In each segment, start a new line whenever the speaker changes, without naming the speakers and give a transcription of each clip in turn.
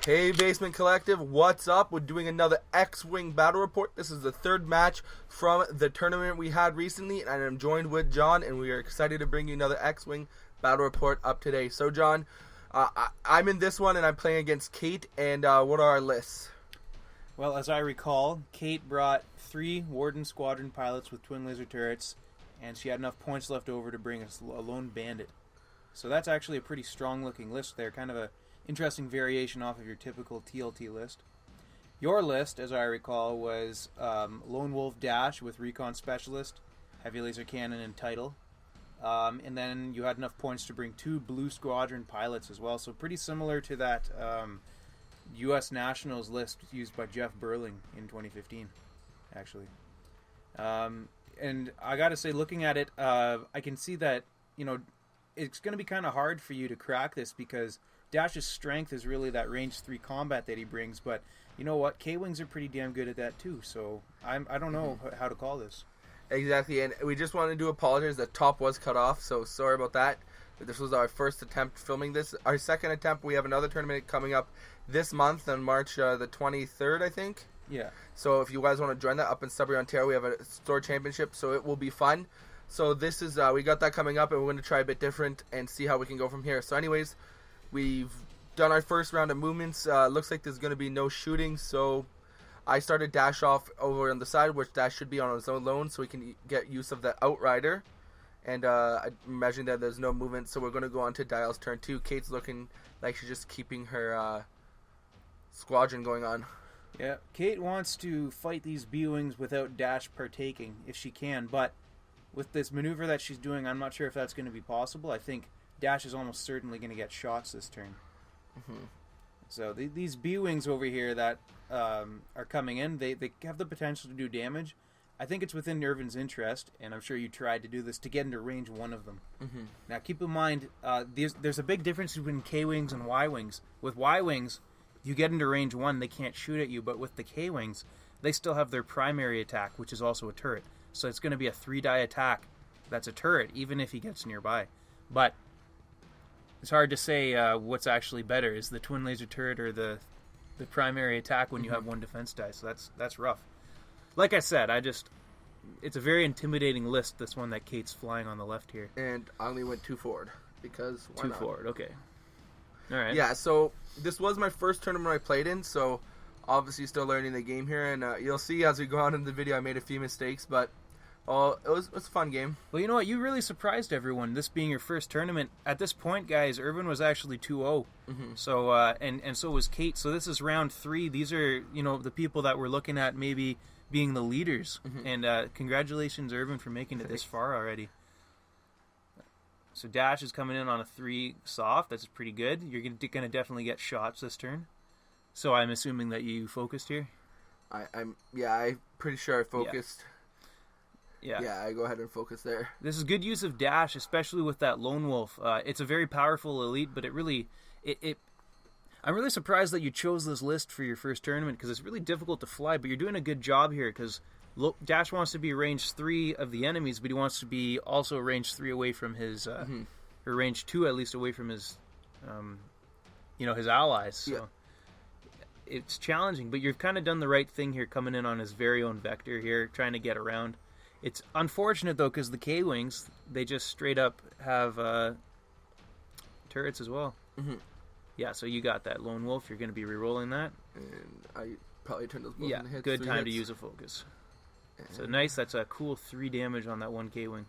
Hey Basement Collective, what's up? We're doing another X-Wing battle report. This is the third match from the tournament we had recently, and I'm joined with John, and we are excited to bring you another X-Wing battle report up today. So John, I'm in this one, and I'm playing against Kate, and what are our lists?
Well, as I recall, Kate brought 3 Warden Squadron pilots with twin laser turrets, and she had enough points left over to bring us a lone Bandit. So that's actually a pretty strong-looking list there, kind of a interesting variation off of your typical TLT list. Your list, as I recall, was Lone Wolf Dash with Recon Specialist, Heavy Laser Cannon, and Title. And then you had enough points to bring 2 Blue Squadron pilots as well, so pretty similar to that U.S. Nationals list used by Jeff Burling in 2015, actually. And I gotta say, looking at it, I can see that, you know, it's going to be kind of hard for you to crack this because Dash's strength is really that range 3 combat that he brings, but you know what? K-Wings are pretty damn good at that too, so I don't know how to call this.
Exactly, and we just wanted to apologize. The top was cut off, so sorry about that. This was our first attempt filming this. Our second attempt, we have another tournament coming up this month on March the 23rd, I think.
Yeah.
So if you guys want to join that up in Sudbury, Ontario, we have a store championship, so it will be fun. So this is, we got that coming up, and we're going to try a bit different and see how we can go from here. So anyways, we've done our first round of movements. Looks like there's going to be no shooting, so I started Dash off over on the side, which Dash should be on his own loan, so we can get use of the Outrider. And I imagine that there's no movement, so we're going to go on to Dial's turn 2. Kate's looking like she's just keeping her squadron going on.
Yeah, Kate wants to fight these B-Wings without Dash partaking, if she can, but with this maneuver that she's doing, I'm not sure if that's going to be possible. I think Dash is almost certainly going to get shots this turn. So these B-Wings over here that are coming in, they have the potential to do damage. I think it's within Irvin's interest, and I'm sure you tried to do this, to get into range 1 of them. Now keep in mind, there's a big difference between K-Wings and Y-Wings. With Y-Wings, you get into range 1, they can't shoot at you, but with the K-Wings, they still have their primary attack, which is also a turret. So it's going to be a 3-die attack that's a turret, even if he gets nearby. But it's hard to say what's actually better, is the twin laser turret or the primary attack when you have 1 defense die. So that's rough. Like I said, it's a very intimidating list, this one that Kate's flying on the left here.
And I only went 2 forward, because why
2
not?
forward, okay. All right.
Yeah, so this was my first tournament I played in, so obviously still learning the game here. And you'll see as we go on in the video, I made a few mistakes, but it was a fun game.
Well, you know what? You really surprised everyone, this being your first tournament. At this point, guys, Irvin was actually 2-0. So, and so was Kate. So this is round 3. These are, you know, the people that we're looking at maybe being the leaders. And congratulations, Irvin, for making it this far already. So Dash is coming in on a 3 soft. That's pretty good. You're going to definitely get shots this turn. So I'm assuming that you focused here?
I'm pretty sure I focused. Yeah, I go ahead and focus there.
This is good use of Dash, especially with that Lone Wolf. It's a very powerful elite, but I'm really surprised that you chose this list for your first tournament, because it's really difficult to fly, but you're doing a good job here, because Dash wants to be range 3 of the enemies, but he wants to be also range 3 away from his, or range 2 at least away from his, his allies. So it's challenging, but you've kind of done the right thing here, coming in on his very own vector here, trying to get around. It's unfortunate, though, because the K-Wings, they just straight up have turrets as well. Yeah, so you got that Lone Wolf. You're going to be re-rolling that.
And I probably turned those both into hits.
Good time to use a focus. And so nice, that's a cool 3 damage on that 1 K-Wing.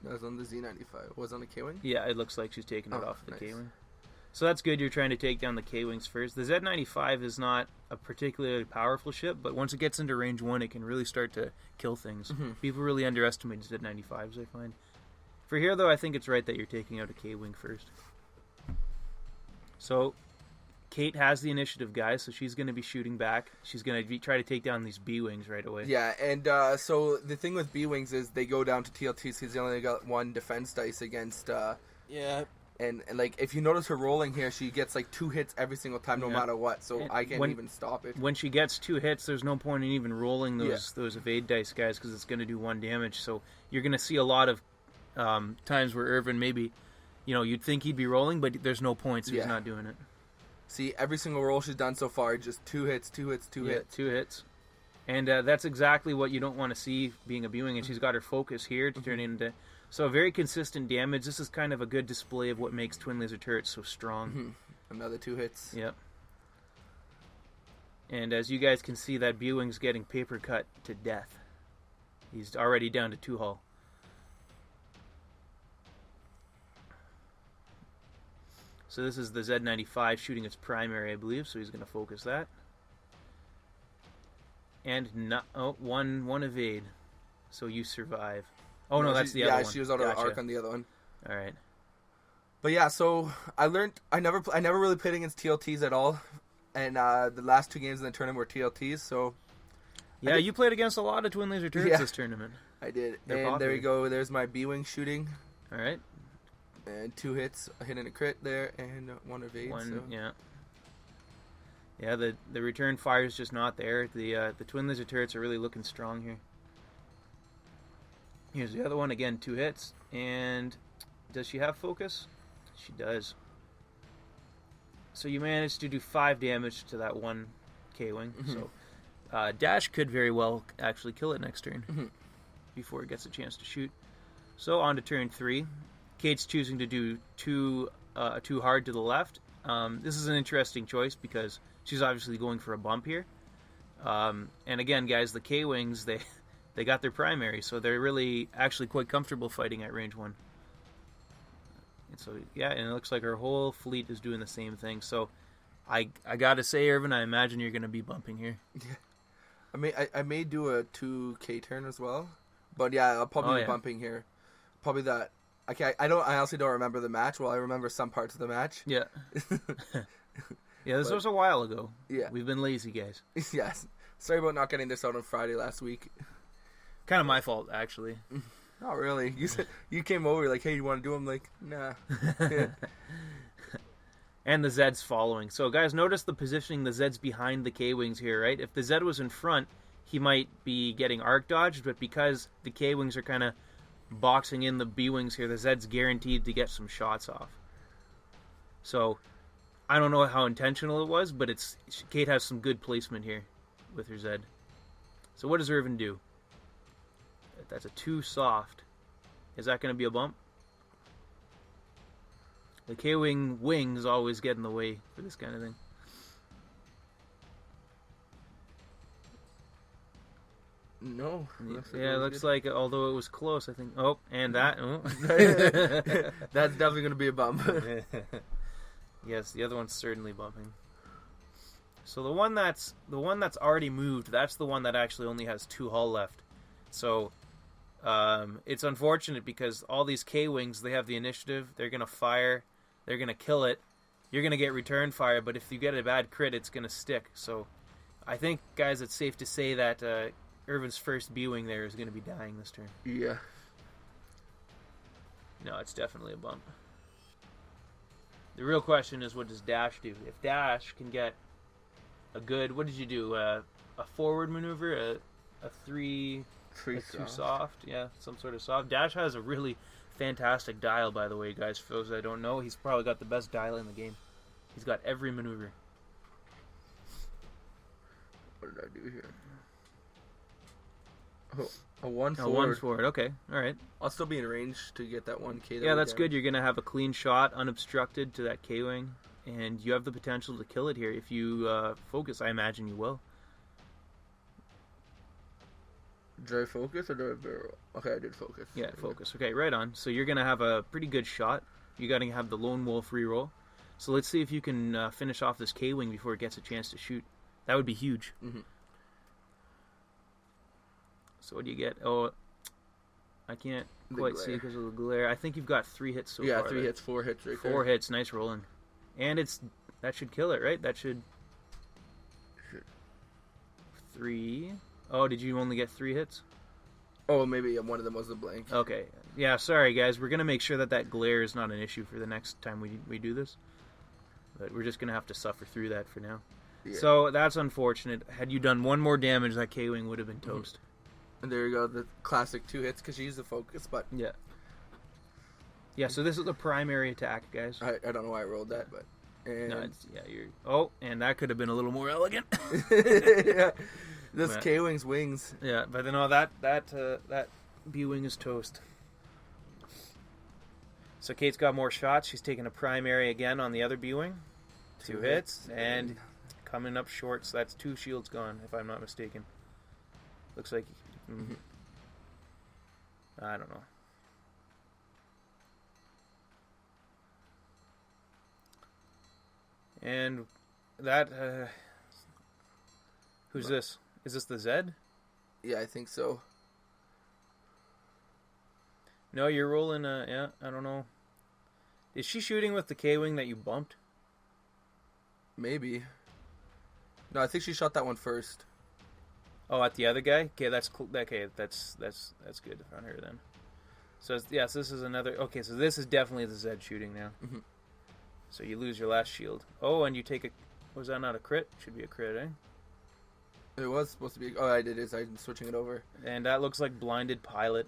That was on the Z95. Was it on the K-Wing?
Yeah, it looks like she's taking it off the K-Wing. So that's good, you're trying to take down the K-Wings first. The Z95 is not a particularly powerful ship, but once it gets into range 1, it can really start to kill things. People really underestimate Z95s, I find. For here, though, I think it's right that you're taking out a K-Wing first. So Kate has the initiative, guys, so she's going to be shooting back. She's going to try to take down these B-Wings right away.
Yeah, and so the thing with B-Wings is they go down to TLTs because they only got 1 defense dice against... And like, if you notice her rolling here, she gets like 2 hits every single time, no matter what. So I can't even stop it.
When she gets 2 hits, there's no point in even rolling those evade dice, guys, because it's going to do 1 damage. So you're going to see a lot of times where Irvin maybe, you'd think he'd be rolling, but there's no point, so he's not doing it.
See, every single roll she's done so far, just 2 hits, 2 hits, 2 hits.
2 hits. And that's exactly what you don't want to see being a Bewing, and she's got her focus here to turn into... So very consistent damage. This is kind of a good display of what makes Twin Laser Turrets so strong.
Another 2 hits.
Yep. And as you guys can see, that Bewing's getting paper cut to death. He's already down to 2 hull. So this is the Z95 shooting its primary, I believe, so he's going to focus that. And not, one evade. So you survive. Oh no, that's the other one.
Yeah, she was out of arc on the other one.
All right.
But yeah, so I learned I never really played against TLTs at all, and the last 2 games in the tournament were TLTs. So
yeah, you played against a lot of Twin Laser Turrets this tournament.
I did,
They're
and
popular.
there we go. There's my B-wing shooting.
All right.
And 2 hits, a hit and a crit there, and 1 evade.
Yeah, the return fire is just not there. The Twin Laser Turrets are really looking strong here. Here's the other one again, 2 hits, and does she have focus? She does. So you managed to do 5 damage to that one K-wing. So Dash could very well actually kill it next turn before it gets a chance to shoot. So on to turn 3. Kate's choosing to do too hard to the left. This is an interesting choice because she's obviously going for a bump here. And again, guys, the K-Wings, they got their primary, so they're really actually quite comfortable fighting at range 1. And so, yeah, and it looks like her whole fleet is doing the same thing. So I gotta say, Irvin, I imagine you're going to be bumping here.
Yeah. I may do a 2K turn as well. But yeah, I'll probably be bumping here. Probably that... I honestly don't remember the match. Well, I remember some parts of the match.
Yeah. Yeah, this was a while ago.
Yeah.
We've been lazy, guys.
Yes. Sorry about not getting this out on Friday last week.
Kind of my fault, actually.
Not really. You came over like, hey, you want to do them? Like, nah.
And the Zed's following. So, guys, notice the positioning. The Zed's behind the K-Wings here, right? If the Zed was in front, he might be getting arc dodged, but because the K-Wings are kind of boxing in the B-Wings here, the Zed's guaranteed to get some shots off. So, I don't know how intentional it was, but Kate has some good placement here with her Zed. So what does Irvin do? That's a 2 soft. Is that going to be a bump? The K-Wing wings always get in the way for this kind of thing.
No.
Yeah, it looks like, although it was close, I think. Oh, and that. Oh.
That's definitely going to be a bump.
Yes, the other one's certainly bumping. So the one that's already moved, that's the one that actually only has 2 hull left. So it's unfortunate because all these K-Wings, they have the initiative. They're going to fire. They're going to kill it. You're going to get return fire, but if you get a bad crit, it's going to stick. So I think, guys, it's safe to say that Irvin's first B-Wing there is going to be dying this turn.
Yeah.
No, it's definitely a bump. The real question is, what does Dash do? If Dash can get a good... What did you do? A forward maneuver? A 3...
3
soft. 2 soft? Yeah, some sort of soft. Dash has a really fantastic dial, by the way, guys. For those that don't know, he's probably got the best dial in the game. He's got every maneuver.
What did I do here? Oh, a 1 forward.
A 1 forward, okay. Alright.
I'll still be in range to get that 1K.
Yeah, that's good. You're going to have a clean shot, unobstructed to that K-Wing. And you have the potential to kill it here. If you focus, I imagine you will.
Did I focus or did I barrel? Okay, I did focus.
Yeah, focus. Okay, right on. So you're going to have a pretty good shot. You got to have the Lone Wolf reroll. So let's see if you can finish off this K-Wing before it gets a chance to shoot. That would be huge.
Mm-hmm.
So what do you get? Oh, I can't quite see because of the glare. I think you've got 3 hits so far.
Yeah, 3 hits, 4 hits right there.
4 hits, nice rolling. And that should kill it, right? That should... 3... Oh, did you only get 3 hits?
Oh, maybe one of them was a blank.
Okay. Yeah, sorry, guys. We're going to make sure that glare is not an issue for the next time we do this. But we're just going to have to suffer through that for now. Yeah. So, that's unfortunate. Had you done 1 more damage, that K-Wing would have been toast.
And there you go, the classic 2 hits, because she used the focus, but...
Yeah. Yeah, so this is the primary attack, guys.
I don't know why I rolled that, but... And
No, you're. Oh, and that could have been a little more elegant.
yeah, this
But-
K-Wing's wings.
Yeah, but no, that B-wing is toast. So Kate's got more shots. She's taking a primary again on the other B-wing. Two hits, and coming up short. So that's 2 shields gone, if I'm not mistaken. Looks like... I don't know. And that... who's this? Is this the Zed?
Yeah, I think so.
No, you're rolling... yeah, I don't know. Is she shooting with the K-Wing that you bumped?
Maybe. No, I think she shot that one first.
Oh, at the other guy? Okay, that's cool. Okay, that's good on her then. So so this is another. Okay, so this is definitely the Zed shooting now.
Mm-hmm.
So you lose your last shield. Oh, and you take a. Was that not a crit? Should be a crit, eh?
It was supposed to be. Oh, it is. I'm switching it over.
And that looks like blinded pilot.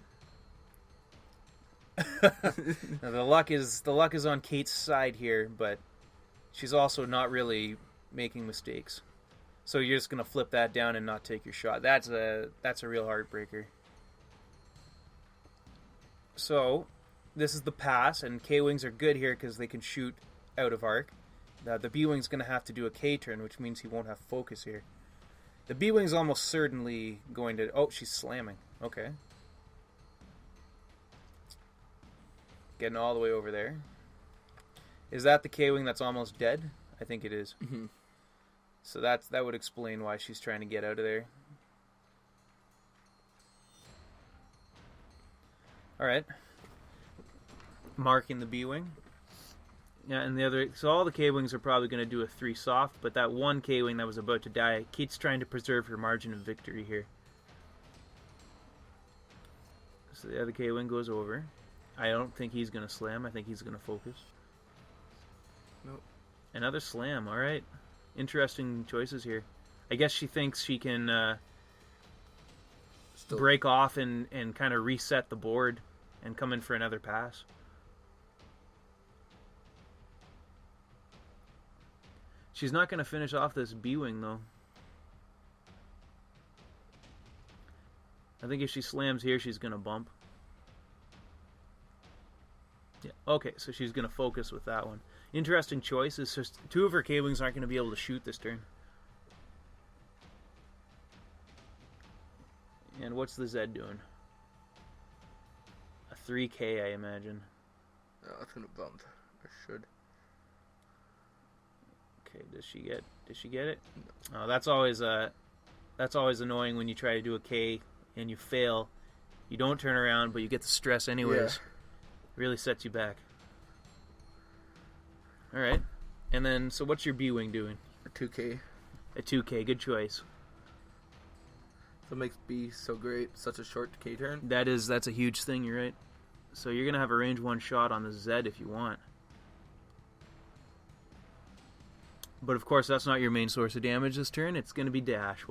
Now, the luck is on Kate's side here, but she's also not really making mistakes. So you're just gonna flip that down and not take your shot. That's a real heartbreaker. So this is the pass, and K-Wings are good here because they can shoot out of arc. The B-Wing's gonna have to do a K-turn, which means he won't have focus here. The B-Wing's almost certainly going to... Oh, she's slamming. Okay. Getting all the way over there. Is that the K-Wing that's almost dead? I think it is.
Mm-hmm.
So that would explain why she's trying to get out of there. Alright. Marking the B-Wing. Yeah, and the other... So all the K-Wings are probably going to do a 3 soft, but that one K-Wing that was about to die, Kate's trying to preserve her margin of victory here. So the other K-Wing goes over. I don't think he's going to slam. I think he's going to focus.
Nope.
Another slam. Alright. Interesting choices here. I guess she thinks she can break off and kind of reset the board and come in for another pass. She's not going to finish off this B-Wing, though. I think if she slams here, she's going to bump. Yeah. Okay, so she's going to focus with that one. Interesting choice. It's just 2 of her K-Wings aren't going to be able to shoot this turn. And what's the Zed doing? A 3K, I imagine.
Oh, it's going to bump. I should.
Okay, does she get it? No. Oh, that's always annoying when you try to do a K and you fail. You don't turn around, but you get the stress anyways.
Yeah.
It really sets you back. Alright. And then, so what's your B-Wing doing?
A 2K.
A 2K, good choice.
What makes B so great? Such a short K-turn?
That's a huge thing, you're right. So you're going to have a range 1 shot on the Zed if you want. But of course, that's not your main source of damage this turn. It's going to be Dash.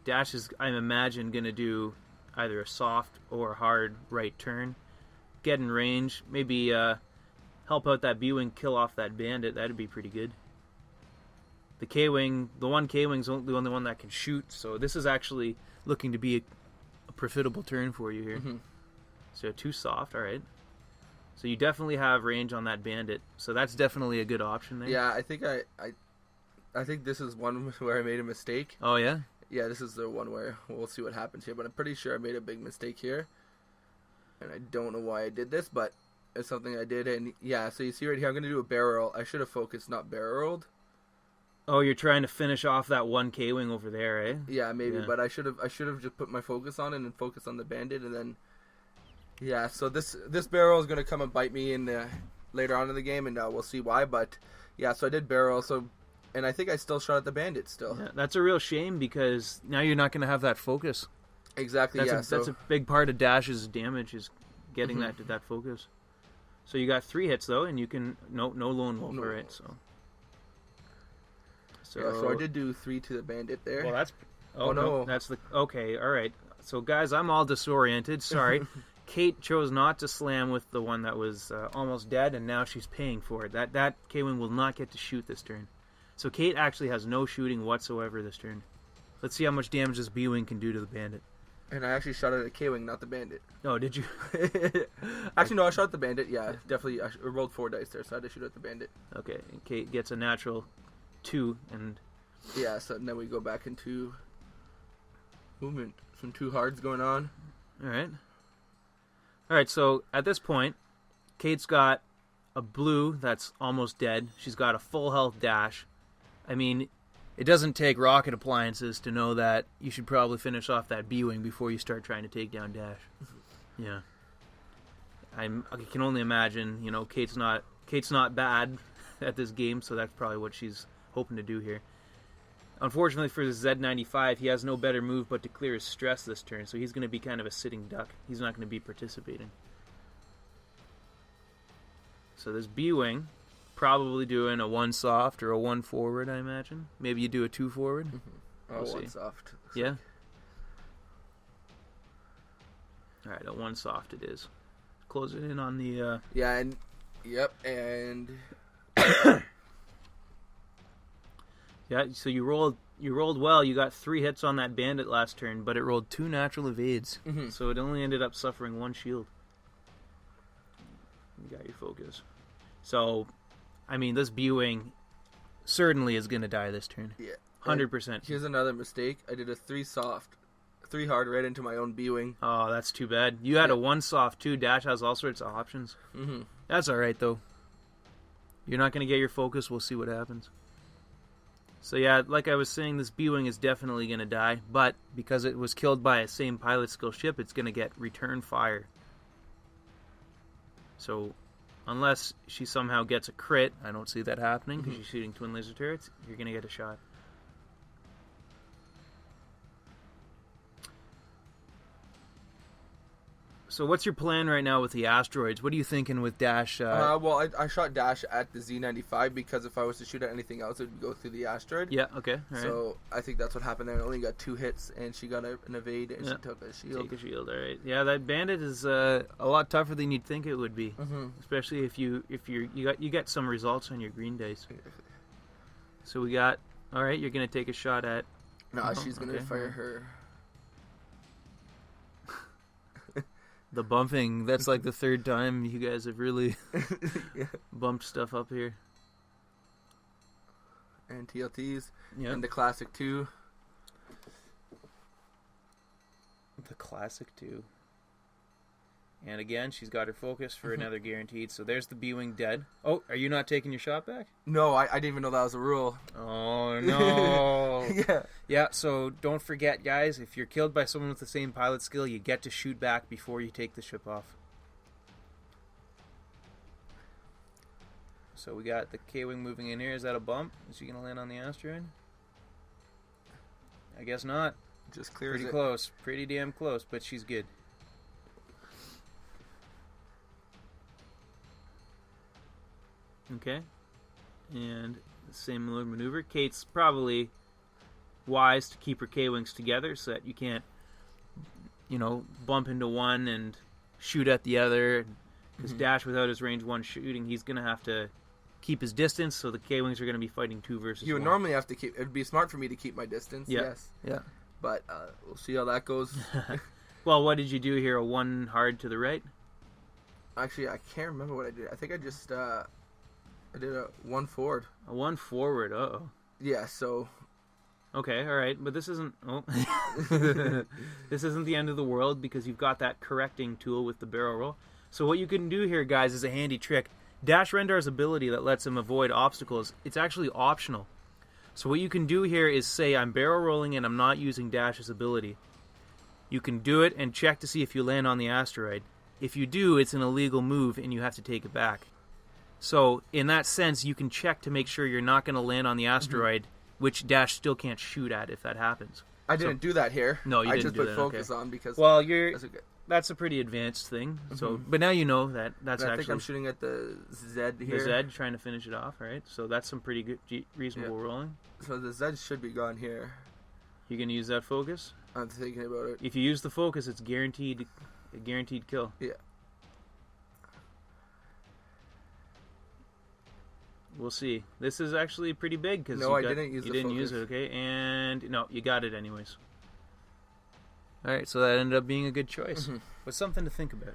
Dash is, I imagine, going to do either a soft or a hard right turn. Get in range. Maybe help out that B-Wing, kill off that Bandit. That'd be pretty good. The K-Wing, the one K-Wing's the only one that can shoot. So this is actually looking to be a profitable turn for you here.
Mm-hmm.
So 2 soft, all right. So you definitely have range on that Bandit. So that's definitely a good option there.
Yeah, I think I think this is one where I made a mistake.
Oh, yeah?
Yeah, this is the one where we'll see what happens here. But I'm pretty sure I made a big mistake here. And I don't know why I did this, but it's something I did. And yeah, so you see right here, I'm going to do a barrel. I should have focused, not barreled.
Oh, you're trying to finish off that one K-Wing over there, eh?
Yeah, maybe. Yeah. But I should have just put my focus on it and focus on the Bandit. And then, yeah, so this barrel is going to come and bite me in later on in the game. And we'll see why. But yeah, so I did barrel. And I think I still shot at the Bandit still.
Yeah, that's a real shame because now you're not going to have that focus.
Exactly,
that's a big part of Dash's damage is getting that focus. So you got 3 hits though, and you can no lone wolf, right? So
yeah, so I did do 3 to the Bandit there.
Well, that's no, that's the okay. All right. So guys, I'm all disoriented. Sorry. Kate chose not to slam with the one that was almost dead, and now she's paying for it. That K-Wing will not get to shoot this turn. So Kate actually has no shooting whatsoever this turn. Let's see how much damage this B-Wing can do to the Bandit.
And I actually shot at a K-Wing, not the Bandit.
Oh, did you?
Actually, no, I shot at the Bandit. Yeah, definitely. I rolled 4 dice there, so I had to shoot at the Bandit.
Okay, and Kate gets a natural 2, and...
Yeah, so then we go back into movement. Some 2 hards going on.
Alright, so at this point, Kate's got a blue that's almost dead. She's got a full health dash. I mean, it doesn't take rocket appliances to know that you should probably finish off that B-Wing before you start trying to take down Dash. Yeah. I can only imagine, you know, Kate's not bad at this game, so that's probably what she's hoping to do here. Unfortunately for the Z95, he has no better move but to clear his stress this turn, so he's going to be kind of a sitting duck. He's not going to be participating. So this B-Wing, probably doing a 1 soft or a 1 forward, I imagine. Maybe you do a 2 forward.
Mm-hmm. Oh, 1 soft.
Yeah? Alright, a 1 soft it is. Close it in on the...
Yeah, and... Yep, and...
Yeah, so you rolled well. You got 3 hits on that Bandit last turn, but it rolled 2 natural evades.
Mm-hmm.
So it only ended up suffering 1 shield. You got your focus. So, I mean, this B-Wing certainly is going to die this turn.
Yeah.
100%.
Here's another mistake. I did a 3 soft. 3 hard right into my own B-Wing.
Oh, that's too bad. You had a 1 soft too. Dash has all sorts of options.
Mm-hmm.
That's alright, though. You're not going to get your focus. We'll see what happens. So yeah, like I was saying, this B-Wing is definitely going to die, but because it was killed by a same pilot skill ship, it's going to get return fire. So, unless she somehow gets a crit, I don't see that happening, because she's shooting twin laser turrets, you're going to get a shot. So what's your plan right now with the asteroids? What are you thinking with Dash?
Well, I shot Dash at the Z95 because if I was to shoot at anything else, it would go through the asteroid.
Yeah, okay. All right.
So I think that's what happened there. I only got 2 hits, and she got an evade, and she took a shield.
Take a shield, all right. Yeah, that Bandit is a lot tougher than you'd think it would be, especially if you get some results on your green dice. So we got, all right. You're gonna take a shot at.
No, she's gonna fire her.
The bumping, that's like the 3rd time you guys have really bumped stuff up here.
And TLTs. Yep. And the classic 2.
The classic 2. And again, she's got her focus for another guaranteed. So there's the B-Wing dead. Oh, are you not taking your shot back?
No, I didn't even know that was a rule.
Oh, no.
Yeah.
Yeah, so don't forget, guys, if you're killed by someone with the same pilot skill, you get to shoot back before you take the ship off. So we got the K-Wing moving in here. Is that a bump? Is she going to land on the asteroid? I guess not.
Just clears
Pretty close. Pretty damn close, but she's good. Okay. And similar maneuver. Kate's probably wise to keep her K-Wings together so that you can't, bump into one and shoot at the other. Because Dash, without his range 1 shooting, he's going to have to keep his distance, so the K-Wings are going to be fighting 2 versus 1.
You would normally have to keep... It would be smart for me to keep my distance, yes.
Yeah.
But we'll see how that goes.
Well, what did you do here? A 1 hard to the right?
Actually, I can't remember what I did. I think I just... I did a 1 forward.
A 1 forward, uh-oh.
Yeah, so...
Okay, alright, but this isn't... Oh. This isn't the end of the world because you've got that correcting tool with the barrel roll. So what you can do here, guys, is a handy trick. Dash Rendar's ability that lets him avoid obstacles, it's actually optional. So what you can do here is say, I'm barrel rolling and I'm not using Dash's ability. You can do it and check to see if you land on the asteroid. If you do, it's an illegal move and you have to take it back. So, in that sense, you can check to make sure you're not going to land on the asteroid, which Dash still can't shoot at if that happens.
I didn't do that here.
No, you didn't
just
do
put
that,
focus on because...
Well, that's a pretty advanced thing. So, but now you know that that's
I
actually...
think I'm shooting at the Z here.
The Z, trying to finish it off, right? So that's some pretty good, reasonable rolling.
So the Z should be gone here.
You going to use that focus?
I'm thinking about it.
If you use the focus, it's guaranteed a guaranteed kill.
Yeah.
We'll see. This is actually pretty big because
I didn't use
you
the
didn't
focus.
use it, okay? And no, you got it anyways. All right, so that ended up being a good choice.
Mm-hmm.
But something to think about.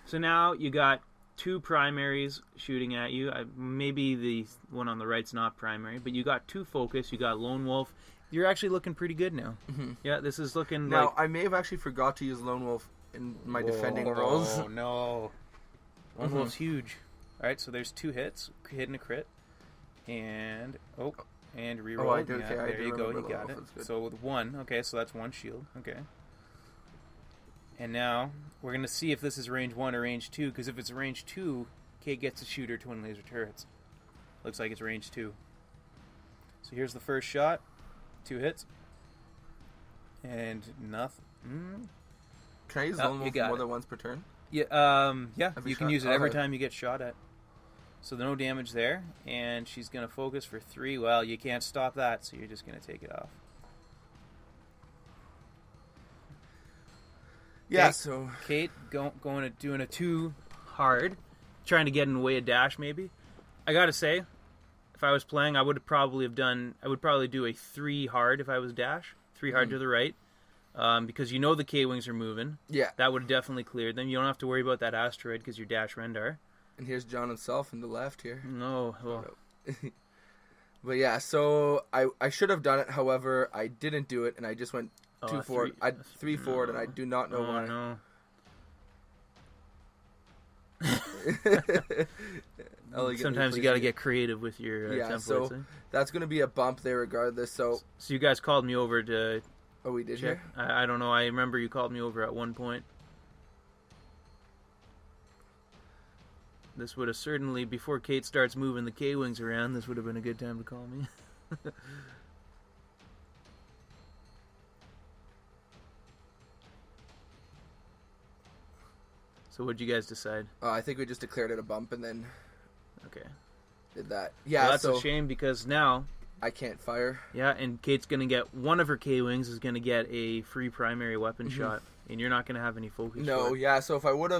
So now you got 2 primaries shooting at you. Maybe the one on the right's not primary, but you got 2 focus. You got Lone Wolf. You're actually looking pretty good now.
Mm-hmm.
Yeah, this is looking
Now,
like...
I may have actually forgot to use Lone Wolf in my defending roles.
Oh, no. Lone Wolf's huge. All right, so there's 2 hits, hit and a crit. And, and reroll.
Oh, I do, okay,
yeah,
I
there
do
you go,
remember
you got
Lone
it.
Wolf, that's good.
So with 1, okay, so that's 1 shield, okay. And now, we're going to see if this is range 1 or range 2, because if it's range 2, Kate gets to shoot her twin laser turrets. Looks like it's range 2. So here's the first shot. 2 hits. And nothing.
Can I use
Oh,
Lone
you
Wolf
got
more
it.
than once per turn?
Yeah,
Every
you can
shot?
use it every
Okay.
time you get shot at. So no damage there, and she's going to focus for 3. Well, you can't stop that, so you're just going to take it off.
Yeah,
Okay.
so...
Kate doing a 2 hard, trying to get in the way of dash maybe. I got to say, if I was playing, I would probably do a 3 hard if I was dash. 3 hard to the right. Because you know the K-Wings are moving.
Yeah.
That would have definitely cleared them. You don't have to worry about that asteroid because you're dash Rendar.
And here's John himself in the left here.
No, well,
But yeah, so I should have done it. However, I didn't do it, and I just went 2 forward. I 3 forward, and I do not know why.
No. Sometimes you got to get creative with your templates.
So that's going to be a bump there regardless. So
you guys called me over to
we did
check.
here?
I don't know. I remember you called me over at one point. This would have certainly, before Kate starts moving the K-Wings around, this would have been a good time to call me. So what'd you guys decide?
I think we just declared it a bump and then
Okay.
did that. Yeah,
Well, that's
so
a shame because now,
I can't fire.
yeah, and Kate's going to get, one of her K-Wings is going to get a free primary weapon shot, and you're not going to have any focus.
No,
for it.
yeah. So if I would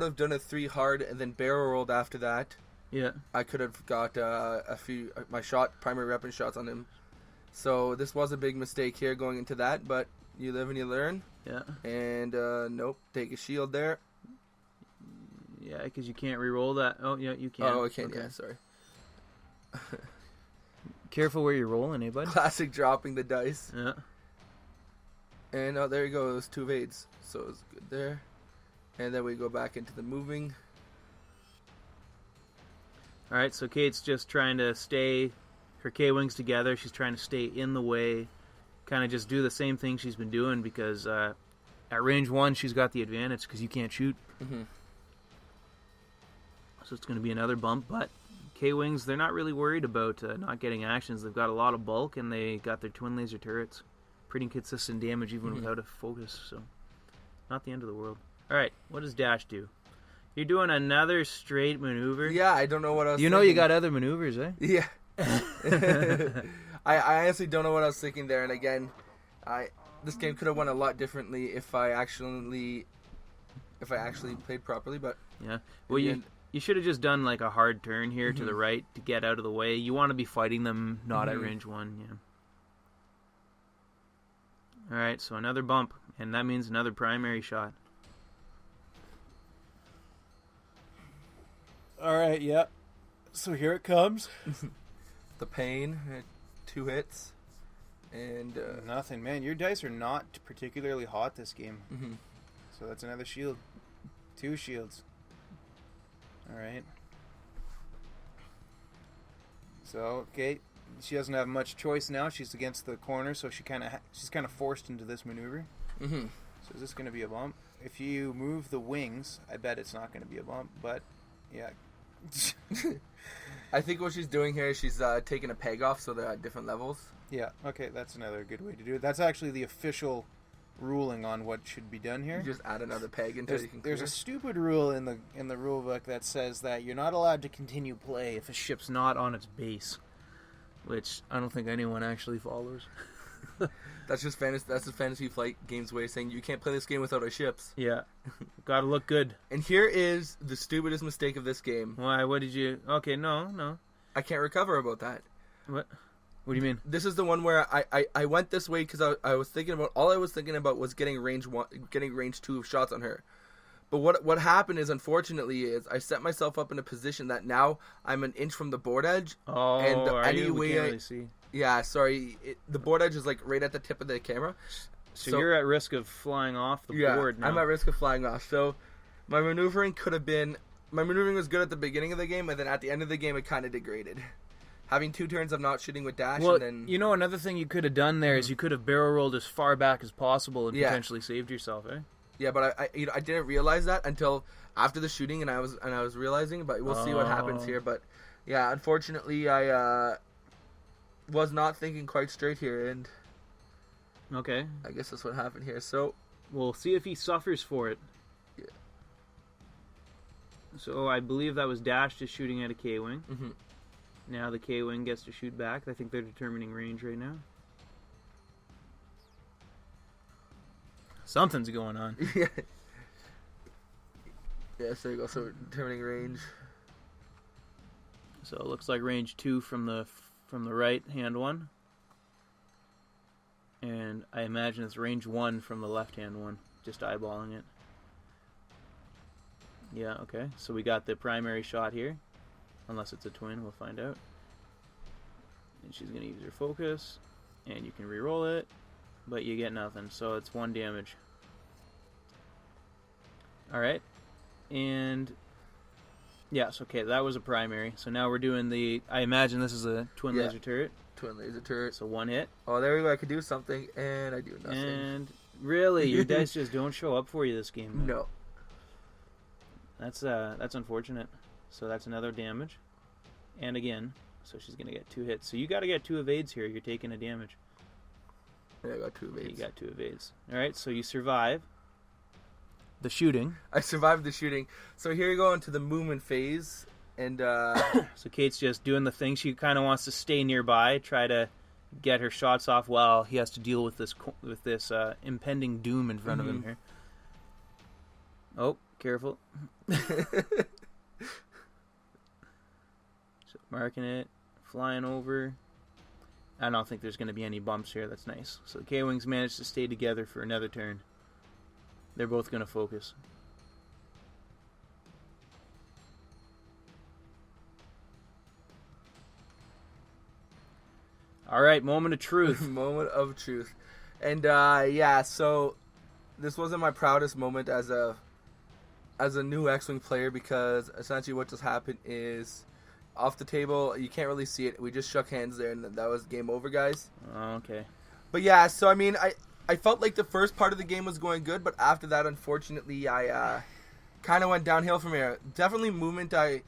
have done a 3 hard and then barrel rolled after that,
Yeah.
I could have got my primary weapon shots on him. So this was a big mistake here going into that, but you live and you learn.
Yeah.
And nope, take a shield there.
Yeah, because you can't re-roll that. Oh, yeah, you can.
Oh, I can't.
Okay.
Yeah, sorry.
Careful where you're rolling, eh, bud?
Classic dropping the dice.
Yeah.
And there you go. It was 2 of 8s, so it was good there. And then we go back into the moving.
All right, so Kate's just trying to stay her K-Wings together. She's trying to stay in the way, kind of just do the same thing she's been doing because at range 1, she's got the advantage because you can't shoot.
Mm-hmm.
So it's going to be another bump, but K-Wings, they're not really worried about not getting actions. They've got a lot of bulk, and they got their twin laser turrets. Pretty consistent damage even without a focus, so not the end of the world. All right, what does Dash do? You're doing another straight maneuver?
Yeah, I don't know what else.
You know you got other maneuvers, eh?
Yeah. I honestly don't know what I was thinking there, and again, this game could have went a lot differently if I actually played properly, but
Yeah. Well, you should have just done like a hard turn here to the right to get out of the way. You want to be fighting them not at range 1, yeah. All right, so another bump, and that means another primary shot.
All right, yeah. So here it comes.
the pain, 2 hits, and
Nothing, man. Your dice are not particularly hot this game.
mhm.
So that's another shield. 2 shields. All right. So, okay, she doesn't have much choice now. She's against the corner, so she's kind of forced into this maneuver.
Mhm.
So is this going to be a bump? If you move the wings, I bet it's not going to be a bump. But yeah.
I think what she's doing here is she's taking a peg off, so they're at different levels.
Yeah. Okay, that's another good way to do it. That's actually the official ruling on what should be done here.
You just add another peg until you can clear.
There's a stupid rule in the rule book that says that you're not allowed to continue play if a ship's not on its base, which I don't think anyone actually follows.
That's just fantasy. That's the Fantasy Flight Games way of saying you can't play this game without our ships.
Yeah. Gotta look good.
And here is the stupidest mistake of this game.
Why? What did you... Okay, no.
I can't recover about that.
What? What do you mean?
This is the one where I went this way because I was thinking about... All I was thinking about was getting range 2 of shots on her. But what happened is, unfortunately, I set myself up in a position that now I'm an inch from the board edge.
Oh,
and
are you? We can't really see.
Yeah, sorry. The board edge is like right at the tip of the camera.
So you're at risk of flying off the board now.
I'm at risk of flying off. So my maneuvering was good at the beginning of the game, and then at the end of the game it kind of degraded. Having 2 turns of not shooting with dash,
well,
and then...
you know, another thing you could have done there is you could have barrel rolled as far back as possible and potentially saved yourself, eh?
Yeah, but I didn't realize that until after the shooting, and I was realizing. But we'll see what happens here. But yeah, unfortunately, I was not thinking quite straight here, and
okay,
I guess that's what happened here. So
we'll see if he suffers for it.
Yeah.
So I believe that was Dash just shooting at a K-wing.
Mm-hmm.
Now the K-wing gets to shoot back. I think they're determining range right now. Something's going on.
Yeah. Yes, there you go. So we're determining range.
So it looks like range 2 from the right hand one, and I imagine it's range 1 from the left hand one. Just eyeballing it. Yeah. Okay. So we got the primary shot here, unless it's a twin. We'll find out. And she's gonna use her focus, and you can re-roll it. But you get nothing, so it's 1 damage. Alright. And... yes, okay, that was a primary. So now we're doing the... I imagine this is a twin laser turret.
Twin laser turret.
So 1 hit.
Oh, there we go. I could do something, and I do nothing.
And... really? Your dice just don't show up for you this game, man.
No.
That's unfortunate. So that's another damage. And again, so she's going to get 2 hits. So you got to get 2 evades here. You're taking a damage.
Yeah, I got 2 evades.
You got 2 evades. Alright, so you survive the shooting.
I survived the shooting. So here you go into the movement phase. And
so Kate's just doing the thing. She kind of wants to stay nearby, try to get her shots off while he has to deal with this impending doom in front of him here. Oh, careful. So marking it, flying over. I don't think there's going to be any bumps here. That's nice. So the K-Wings managed to stay together for another turn. They're both going to focus. All right, moment of truth.
Moment of truth. And yeah, so this wasn't my proudest moment as a new X-Wing player, because essentially what just happened is, off the table, you can't really see it. We just shook hands there, and that was game over, guys.
Oh, okay.
But yeah, so I mean, I felt like the first part of the game was going good, but after that, unfortunately, I kind of went downhill from here. Definitely movement. I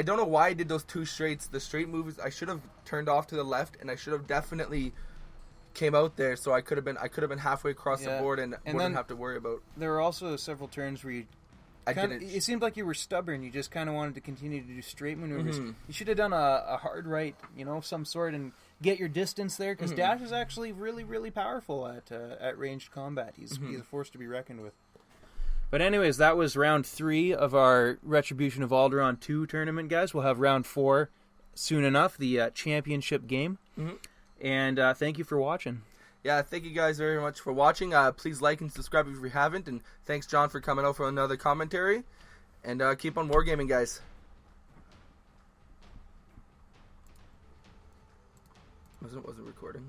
don't know why I did those 2 straights. The straight moves, I should have turned off to the left, and I should have definitely came out there, so I could have been halfway across the board and wouldn't have to worry about.
There were also several turns where you. It seemed like you were stubborn. You just kind of wanted to continue to do straight maneuvers. Mm-hmm. You should have done a hard right, of some sort, and get your distance there, because Dash is actually really, really powerful at ranged combat. He's a force to be reckoned with. But anyways, that was round 3 of our Retribution of Alderaan 2 tournament, guys. We'll have round 4 soon enough, the championship game. Mm-hmm. And thank you for watching.
Yeah, thank you guys very much for watching. Please like and subscribe if you haven't. And thanks, John, for coming out for another commentary. And keep on wargaming, guys. Wasn't recording.